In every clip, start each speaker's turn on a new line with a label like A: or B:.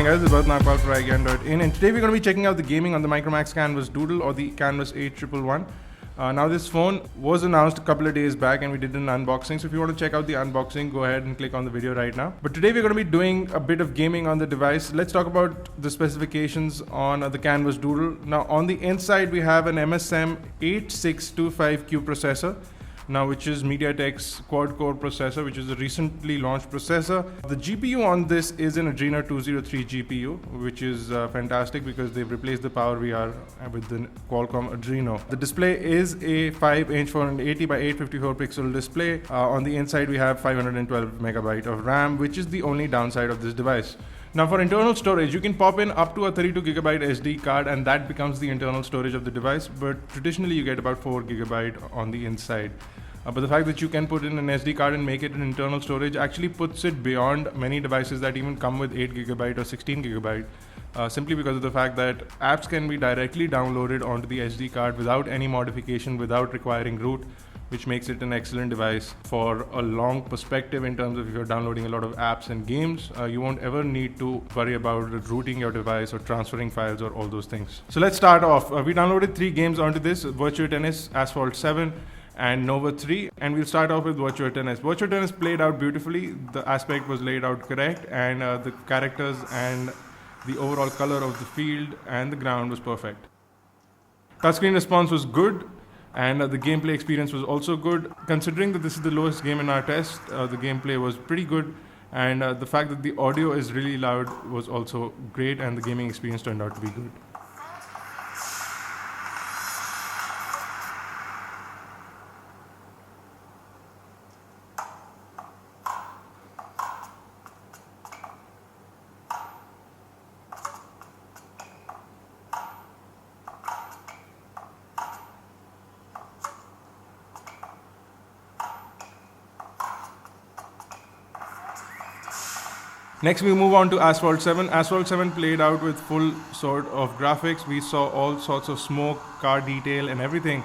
A: guys, this is Asphalt for iGyaan.in, and today we're going to be checking out the gaming on the Micromax Canvas Doodle or the Canvas A111. Now this phone was announced a couple of days back and we did an unboxing, so if you want to check out the unboxing, go ahead and click on the video right now. But today we're going to be doing a bit of gaming on the device. Let's talk about the specifications on the Canvas Doodle. Now on the inside we have an MSM 8625Q processor, now which is MediaTek's quad-core processor, which is a recently launched processor. The GPU on this is an Adreno 203 GPU, which is fantastic because they've replaced the PowerVR with the Qualcomm Adreno. The display is a 5-inch 480 by 854 pixel display. On the inside we have 512 megabyte of RAM, which is the only downside of this device. Now for internal storage, you can pop in up to a 32 gigabyte SD card and that becomes the internal storage of the device, but traditionally you get about 4 gigabyte on the inside. But the fact that you can put in an SD card and make it an internal storage actually puts it beyond many devices that even come with 8 gigabyte or 16 gigabyte, simply because of the fact that apps can be directly downloaded onto the SD card without any modification, without requiring root, which makes it an excellent device for a long perspective in terms of if you're downloading a lot of apps and games. You won't ever need to worry about rooting your device or transferring files or all those things. So let's start off. We downloaded 3 games onto this: Virtua Tennis, Asphalt 7, and Nova 3, and we'll start off with Virtua Tennis. Virtua Tennis played out beautifully, the aspect was laid out correct, and the characters and the overall color of the field and the ground was perfect. Touchscreen response was good, and the gameplay experience was also good. Considering that this is the lowest game in our test, the gameplay was pretty good, and the fact that the audio is really loud was also great, and the gaming experience turned out to be good. Next we move on to Asphalt 7. Asphalt 7 played out with full sort of graphics. We saw all sorts of smoke, car detail and everything.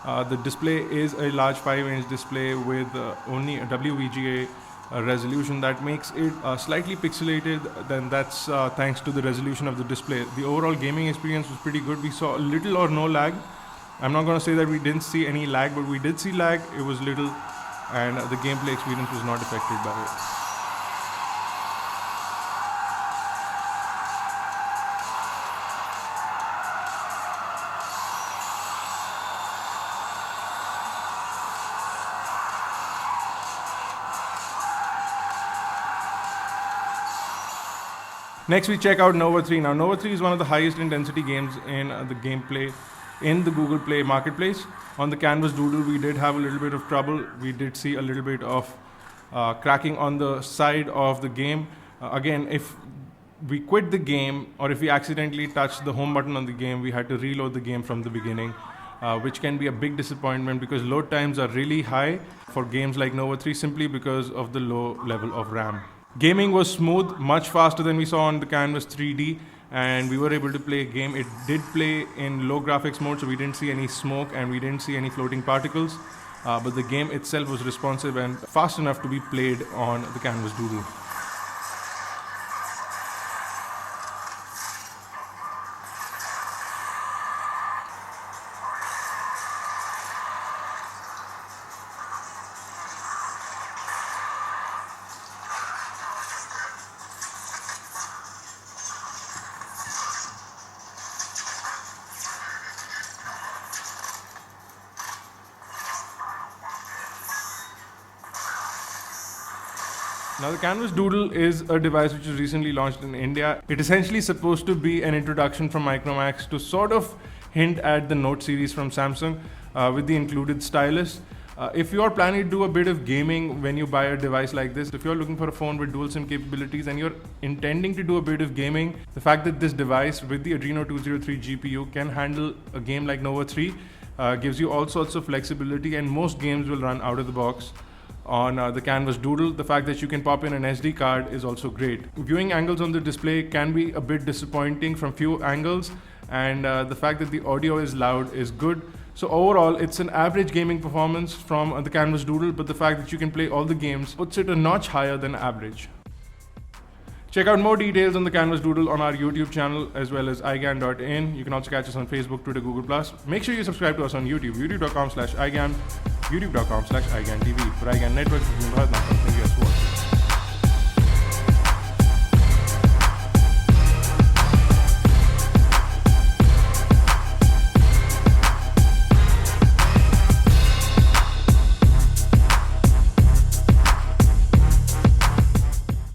A: The display is a large 5-inch display with only a WVGA resolution that makes it slightly pixelated. Then that's thanks to the resolution of the display. The overall gaming experience was pretty good. We saw little or no lag. I'm not going to say that we didn't see any lag, but we did see lag. It was little, and the gameplay experience was not affected by it. Next we check out Nova 3. Now Nova 3 is one of the highest intensity games in the gameplay in the Google Play marketplace. On the Canvas Doodle we did have a little bit of trouble. We did see a little bit of cracking on the side of the game. Again, if we quit the game or if we accidentally touched the home button on the game, we had to reload the game from the beginning, which can be a big disappointment because load times are really high for games like Nova 3 simply because of the low level of RAM. Gaming was smooth, much faster than we saw on the Canvas 3D, and we were able to play a game. It did play in low graphics mode, so we didn't see any smoke and we didn't see any floating particles, but the game itself was responsive and fast enough to be played on the Canvas Doodle. Now the Canvas Doodle is a device which was recently launched in India. It essentially supposed to be an introduction from Micromax to sort of hint at the Note series from Samsung with the included stylus. If you are planning to do a bit of gaming when you buy a device like this, if you're looking for a phone with dual SIM capabilities and you're intending to do a bit of gaming, the fact that this device with the Adreno 203 GPU can handle a game like Nova 3 gives you all sorts of flexibility, and most games will run out of the box on the Canvas Doodle. The fact that you can pop in an SD card is also great. Viewing angles on the display can be a bit disappointing from few angles, and the fact that the audio is loud is good. So overall, it's an average gaming performance from the Canvas Doodle, but the fact that you can play all the games puts it a notch higher than average. Check out more details on the Canvas Doodle on our YouTube channel as well as iGyaan.in. You can also catch us on Facebook, Twitter, Google+. Make sure you subscribe to us on YouTube, youtube.com/iGyaan, youtube.com/iGyaanTV. For iGyaan Network, this is Bharat. Thank you guys for watching.